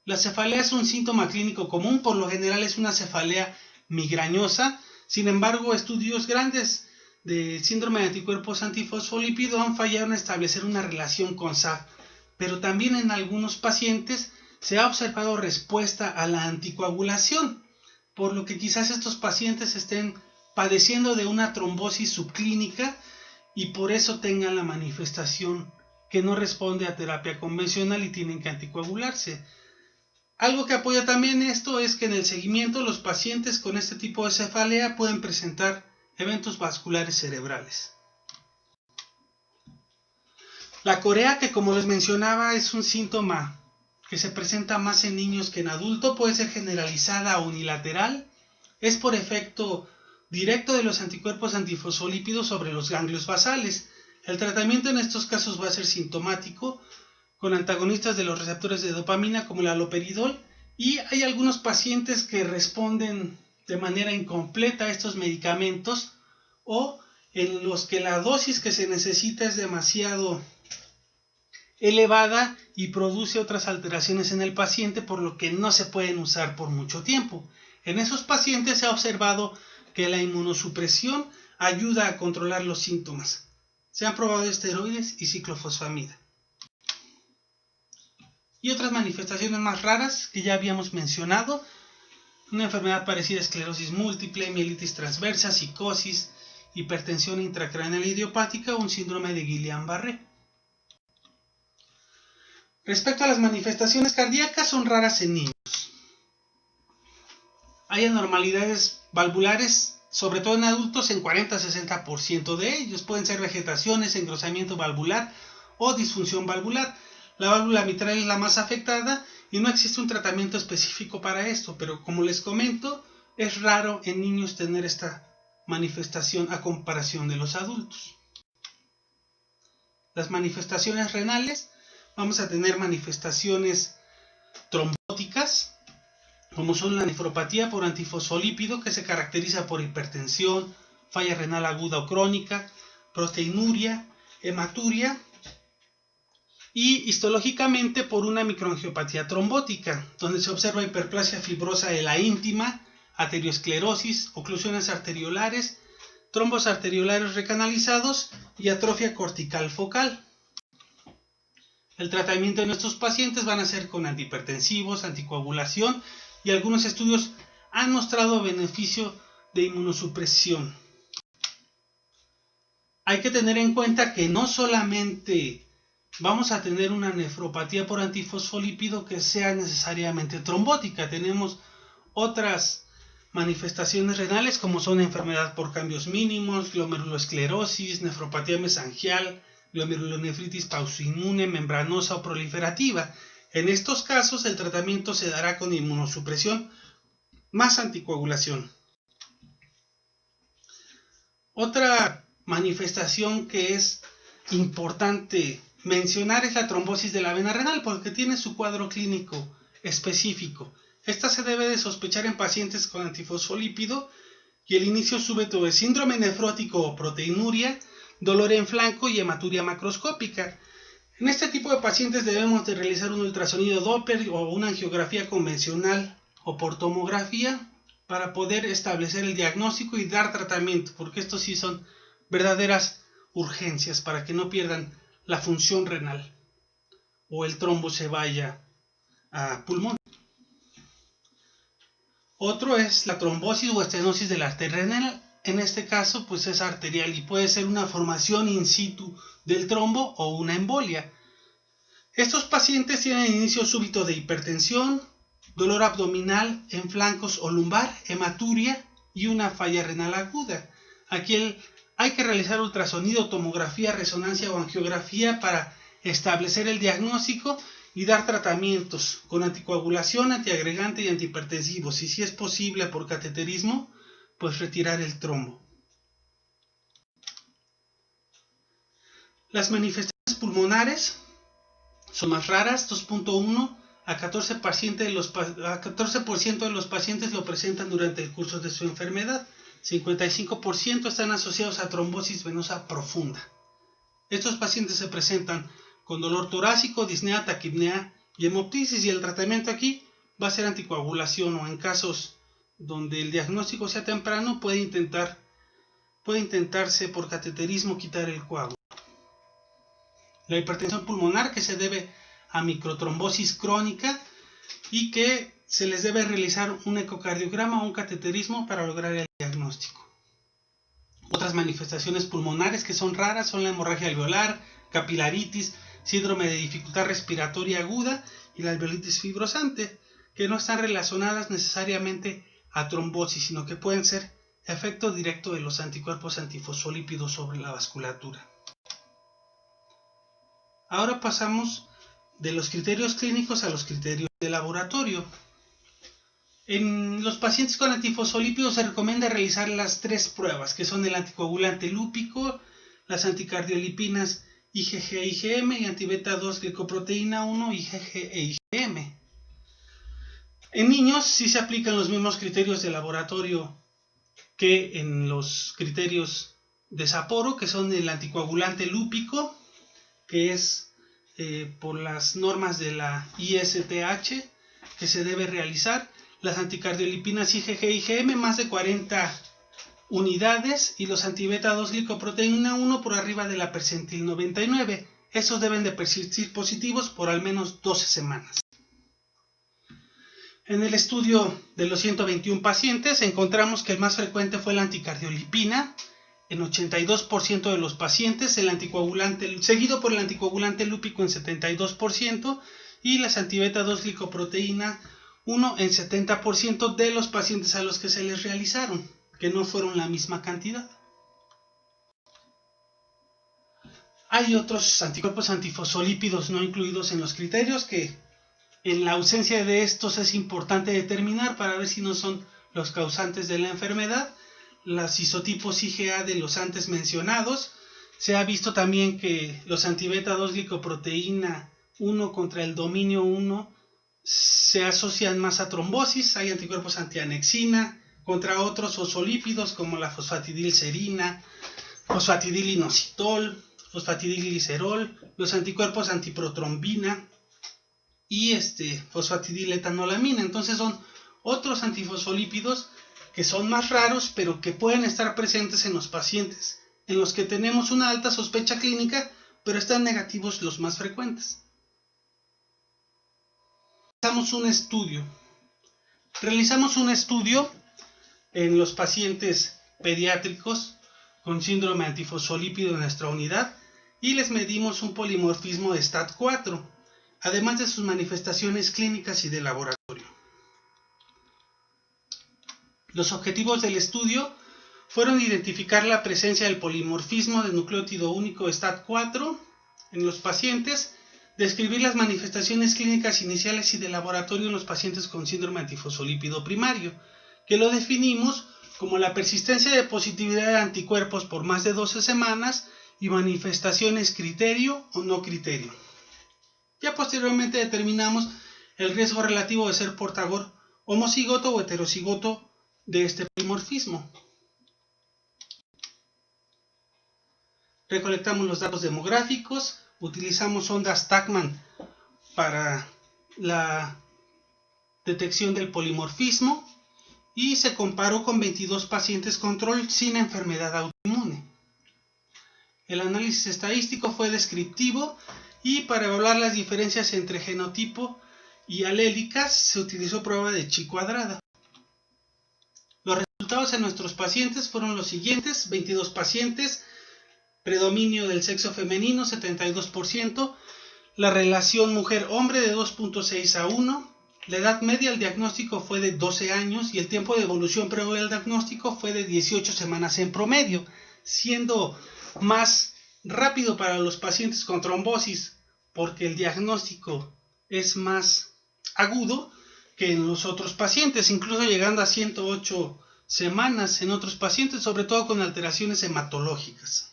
A: La cefalea es un síntoma clínico común, por lo general es una cefalea migrañosa. Sin embargo, estudios grandes de síndrome de anticuerpos antifosfolípido han fallado en establecer una relación con SAF, pero también en algunos pacientes se ha observado respuesta a la anticoagulación, por lo que quizás estos pacientes estén padeciendo de una trombosis subclínica y por eso tengan la manifestación que no responde a terapia convencional y tienen que anticoagularse. Algo que apoya también esto es que en el seguimiento los pacientes con este tipo de cefalea pueden presentar eventos vasculares cerebrales. La corea, que como les mencionaba es un síntoma que se presenta más en niños que en adultos, puede ser generalizada o unilateral, es por efecto directo de los anticuerpos antifosfolípidos sobre los ganglios basales. El tratamiento en estos casos va a ser sintomático, con antagonistas de los receptores de dopamina como el haloperidol, y hay algunos pacientes que responden de manera incompleta a estos medicamentos o en los que la dosis que se necesita es demasiado elevada y produce otras alteraciones en el paciente, por lo que no se pueden usar por mucho tiempo. En esos pacientes se ha observado que la inmunosupresión ayuda a controlar los síntomas. Se han probado esteroides y ciclofosfamida. Y otras manifestaciones más raras que ya habíamos mencionado: una enfermedad parecida a esclerosis múltiple, mielitis transversa, psicosis, hipertensión intracraneal idiopática o un síndrome de Guillain-Barré. Respecto a las manifestaciones cardíacas, son raras en niños. Hay anormalidades valvulares, sobre todo en adultos, en 40-60% de ellos. Pueden ser vegetaciones, engrosamiento valvular o disfunción valvular. La válvula mitral es la más afectada y no existe un tratamiento específico para esto, pero como les comento, es raro en niños tener esta manifestación a comparación de los adultos. Las manifestaciones renales, vamos a tener manifestaciones trombóticas, como son la nefropatía por antifosfolípido, que se caracteriza por hipertensión, falla renal aguda o crónica, proteinuria, hematuria, y histológicamente por una microangiopatía trombótica, donde se observa hiperplasia fibrosa de la íntima, arteriosclerosis, oclusiones arteriolares, trombos arteriolares recanalizados y atrofia cortical focal. El tratamiento de nuestros pacientes van a ser con antihipertensivos, anticoagulación, y algunos estudios han mostrado beneficio de inmunosupresión. Hay que tener en cuenta que no solamente vamos a tener una nefropatía por antifosfolípido que sea necesariamente trombótica, tenemos otras manifestaciones renales como son enfermedad por cambios mínimos, glomerulosclerosis, nefropatía mesangial, glomerulonefritis paucoinmune, membranosa o proliferativa. En estos casos el tratamiento se dará con inmunosupresión más anticoagulación. Otra manifestación que es importante mencionar es la trombosis de la vena renal, porque tiene su cuadro clínico específico. Esta se debe de sospechar en pacientes con antifosfolípido y el inicio súbito de síndrome nefrótico o proteinuria, dolor en flanco y hematuria macroscópica. En este tipo de pacientes debemos de realizar un ultrasonido Doppler o una angiografía convencional o por tomografía para poder establecer el diagnóstico y dar tratamiento, porque estos sí son verdaderas urgencias para que no pierdan la función renal o el trombo se vaya a pulmón. Otro es la trombosis o estenosis de la arteria renal. En este caso pues es arterial y puede ser una formación in situ del trombo o una embolia. Estos pacientes tienen inicio súbito de hipertensión, dolor abdominal en flancos o lumbar, hematuria y una falla renal aguda. Aquí hay que realizar ultrasonido, tomografía, resonancia o angiografía para establecer el diagnóstico y dar tratamientos con anticoagulación, antiagregante y antihipertensivos. Y si es posible por cateterismo, pues retirar el trombo. Las manifestaciones pulmonares son más raras, 2.1 a 14% de los pacientes lo presentan durante el curso de su enfermedad. 55% están asociados a trombosis venosa profunda. Estos pacientes se presentan con dolor torácico, disnea, taquipnea y hemoptisis, y el tratamiento aquí va a ser anticoagulación, o en casos donde el diagnóstico sea temprano puede intentarse por cateterismo quitar el coágulo. La hipertensión pulmonar, que se debe a microtrombosis crónica y que se les debe realizar un ecocardiograma o un cateterismo para lograr el diagnóstico. Otras manifestaciones pulmonares que son raras son la hemorragia alveolar, capilaritis, síndrome de dificultad respiratoria aguda y la alveolitis fibrosante, que no están relacionadas necesariamente a trombosis, sino que pueden ser efecto directo de los anticuerpos antifosfolípidos sobre la vasculatura. Ahora pasamos de los criterios clínicos a los criterios de laboratorio. En los pacientes con antifosfolípidos se recomienda realizar las tres pruebas, que son el anticoagulante lúpico, las anticardiolipinas IgG e IgM y antibeta 2 glicoproteína 1 IgG e IgM. En niños sí se aplican los mismos criterios de laboratorio que en los criterios de Sapporo, que son el anticoagulante lúpico, que es por las normas de la ISTH que se debe realizar, las anticardiolipinas IgG e IgM más de 40 unidades y los antibeta 2 glicoproteína 1 por arriba de la percentil 99. Estos deben de persistir positivos por al menos 12 semanas. En el estudio de los 121 pacientes encontramos que el más frecuente fue la anticardiolipina, en 82% de los pacientes, el anticoagulante, seguido por el anticoagulante lúpico en 72% y las anti-beta 2 glicoproteína 1 en 70% de los pacientes a los que se les realizaron, que no fueron la misma cantidad. Hay otros anticuerpos antifosfolípidos no incluidos en los criterios que en la ausencia de estos es importante determinar para ver si no son los causantes de la enfermedad. Los isotipos IgA de los antes mencionados. Se ha visto también que los anti-beta 2 glicoproteína 1 contra el dominio 1 se asocian más a trombosis. Hay anticuerpos antianexina contra otros fosfolípidos como la fosfatidilserina, fosfatidilinositol, fosfatidilglicerol, los anticuerpos antiprotrombina y fosfatidiletoanolamina. Entonces son otros antifosfolípidos que son más raros, pero que pueden estar presentes en los pacientes en los que tenemos una alta sospecha clínica, pero están negativos los más frecuentes. Realizamos un estudio en los pacientes pediátricos con síndrome antifosfolípido en nuestra unidad y les medimos un polimorfismo de STAT4, además de sus manifestaciones clínicas y de laboratorio. Los objetivos del estudio fueron identificar la presencia del polimorfismo de nucleótido único STAT4 en los pacientes, describir las manifestaciones clínicas iniciales y de laboratorio en los pacientes con síndrome antifosfolípido primario, que lo definimos como la persistencia de positividad de anticuerpos por más de 12 semanas y manifestaciones criterio o no criterio. Ya posteriormente determinamos el riesgo relativo de ser portador homocigoto o heterocigoto de este polimorfismo. Recolectamos los datos demográficos, utilizamos ondas Tachman para la detección del polimorfismo y se comparó con 22 pacientes control sin enfermedad autoinmune. El análisis estadístico fue descriptivo y para evaluar las diferencias entre genotipo y alélicas se utilizó prueba de Chi cuadrada. Los resultados en nuestros pacientes fueron los siguientes: 22 pacientes, predominio del sexo femenino 72%, la relación mujer-hombre de 2.6 a 1, la edad media del diagnóstico fue de 12 años y el tiempo de evolución previo al diagnóstico fue de 18 semanas en promedio, siendo más rápido para los pacientes con trombosis porque el diagnóstico es más agudo que en los otros pacientes, incluso llegando a 108 semanas en otros pacientes, sobre todo con alteraciones hematológicas.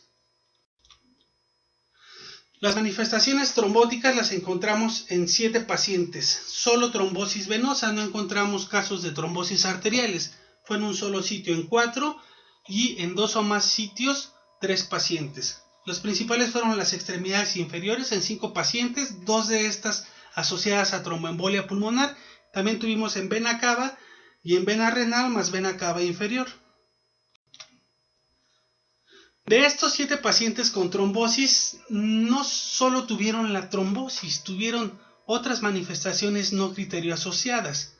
A: Las manifestaciones trombóticas las encontramos en 7 pacientes, solo trombosis venosa, no encontramos casos de trombosis arteriales, fue en un solo sitio en 4 y en 2 o más sitios 3 pacientes. Los principales fueron las extremidades inferiores en 5 pacientes, 2 de estas asociadas a tromboembolia pulmonar, también tuvimos en vena cava y en vena renal más vena cava inferior. De estos 7 pacientes con trombosis, no solo tuvieron la trombosis, tuvieron otras manifestaciones no criterio asociadas.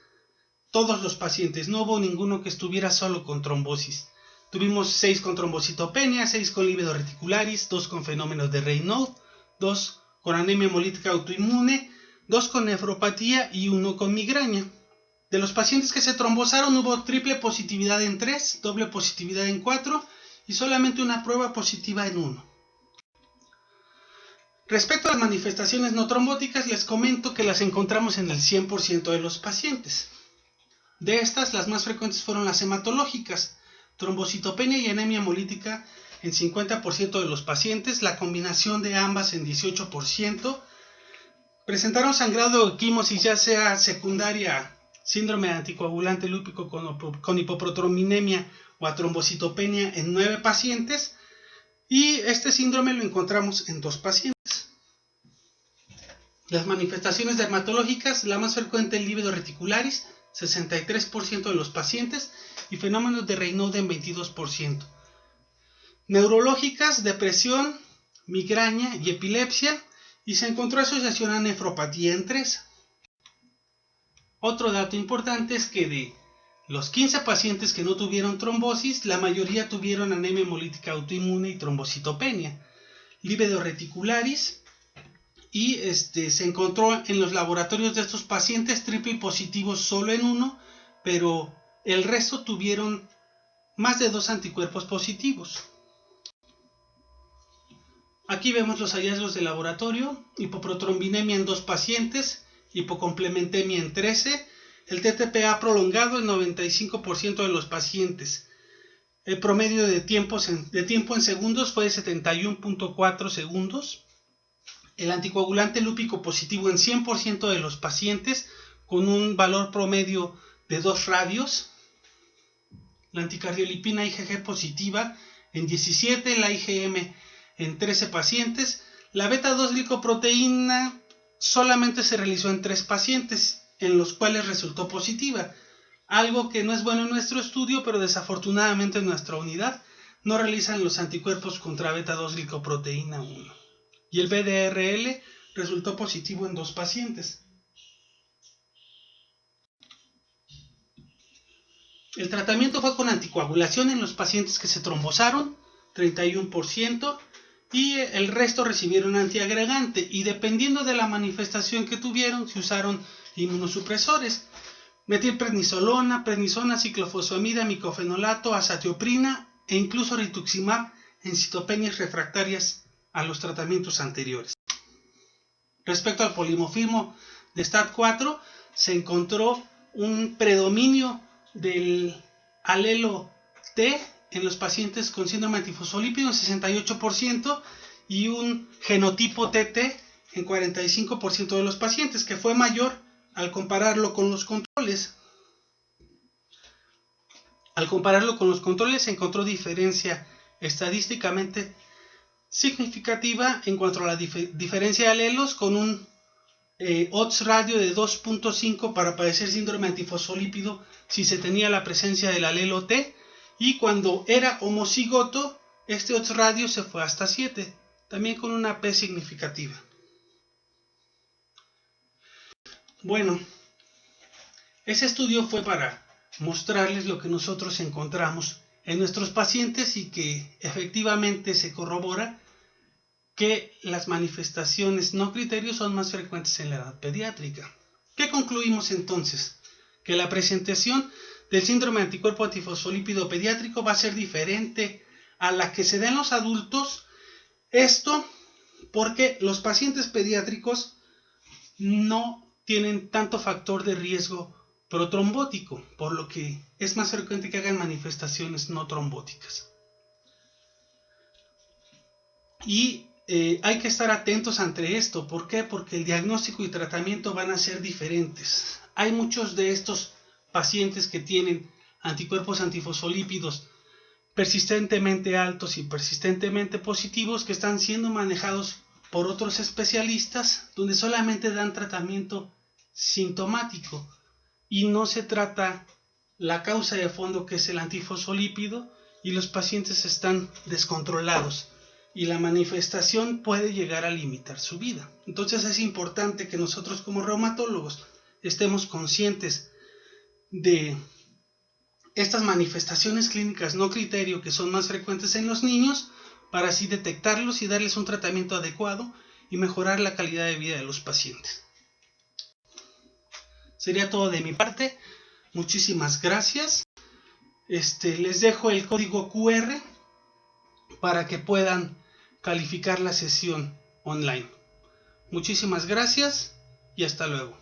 A: Todos los pacientes, no hubo ninguno que estuviera solo con trombosis. Tuvimos 6 con trombocitopenia, 6 con lívido reticularis, 2 con fenómenos de Raynaud, 2 con anemia hemolítica autoinmune, 2 con nefropatía y 1 con migraña. De los pacientes que se trombosaron hubo triple positividad en 3, doble positividad en 4 y solamente una prueba positiva en 1. Respecto a las manifestaciones no trombóticas, les comento que las encontramos en el 100% de los pacientes. De estas, las más frecuentes fueron las hematológicas, trombocitopenia y anemia hemolítica en 50% de los pacientes, la combinación de ambas en 18%. Presentaron sangrado de equimosis, ya sea secundaria, síndrome anticoagulante lúpico con hipoprotrombinemia o a trombocitopenia en 9 pacientes, y este síndrome lo encontramos en 2 pacientes. Las manifestaciones dermatológicas, la más frecuente el lívido reticularis, 63% de los pacientes, y fenómenos de Raynaud en 22%. Neurológicas, depresión, migraña y epilepsia, y se encontró asociación a nefropatía en 3. Otro dato importante es que de Los 15 pacientes que no tuvieron trombosis, la mayoría tuvieron anemia hemolítica autoinmune y trombocitopenia, lívido reticularis, y se encontró en los laboratorios de estos pacientes triple positivos solo en uno, pero el resto tuvieron más de 2 anticuerpos positivos. Aquí vemos los hallazgos de laboratorio: hipoprotrombinemia en 2 pacientes, hipocomplementemia en 13, el TTPA prolongado en 95% de los pacientes. El promedio de tiempo en segundos fue de 71.4 segundos. El anticoagulante lúpico positivo en 100% de los pacientes, con un valor promedio de 2 radios. La anticardiolipina IgG positiva en 17, la IgM en 13 pacientes. La beta-2 glicoproteína solamente se realizó en 3 pacientes, en los cuales resultó positiva, algo que no es bueno en nuestro estudio, pero desafortunadamente en nuestra unidad no realizan los anticuerpos contra beta-2 glicoproteína 1. Y el VDRL resultó positivo en 2 pacientes. El tratamiento fue con anticoagulación en los pacientes que se trombosaron, 31%, y el resto recibieron antiagregante, y dependiendo de la manifestación que tuvieron, se usaron inmunosupresores: metilprednisolona, prednisona, ciclofosfamida, micofenolato, azatioprina e incluso rituximab en citopenias refractarias a los tratamientos anteriores. Respecto al polimorfismo de STAT4, se encontró un predominio del alelo T en los pacientes con síndrome antifosfolípido en 68% y un genotipo TT en 45% de los pacientes, que fue mayor al compararlo con los controles. Al compararlo con los controles se encontró diferencia estadísticamente significativa en cuanto a la diferencia de alelos, con un odds radio de 2.5 para padecer síndrome antifosfolípido si se tenía la presencia del alelo T, y cuando era homocigoto este odds radio se fue hasta 7, también con una P significativa. Bueno, ese estudio fue para mostrarles lo que nosotros encontramos en nuestros pacientes y que efectivamente se corrobora que las manifestaciones no criterios son más frecuentes en la edad pediátrica. ¿Qué concluimos entonces? Que la presentación del síndrome anticuerpo antifosfolípido pediátrico va a ser diferente a la que se da en los adultos. Esto porque los pacientes pediátricos no tienen tanto factor de riesgo protrombótico, por lo que es más frecuente que hagan manifestaciones no trombóticas. Y hay que estar atentos ante esto. ¿Por qué? Porque el diagnóstico y tratamiento van a ser diferentes. Hay muchos de estos pacientes que tienen anticuerpos antifosfolípidos persistentemente altos y persistentemente positivos, que están siendo manejados por otros especialistas, donde solamente dan tratamiento sintomático y no se trata la causa de fondo, que es el antifosfolípido, y los pacientes están descontrolados y la manifestación puede llegar a limitar su vida. Entonces es importante que nosotros como reumatólogos estemos conscientes de estas manifestaciones clínicas no criterio que son más frecuentes en los niños, para así detectarlos y darles un tratamiento adecuado y mejorar la calidad de vida de los pacientes. Sería todo de mi parte. Muchísimas gracias. Les dejo el código QR para que puedan calificar la sesión online. Muchísimas gracias y hasta luego.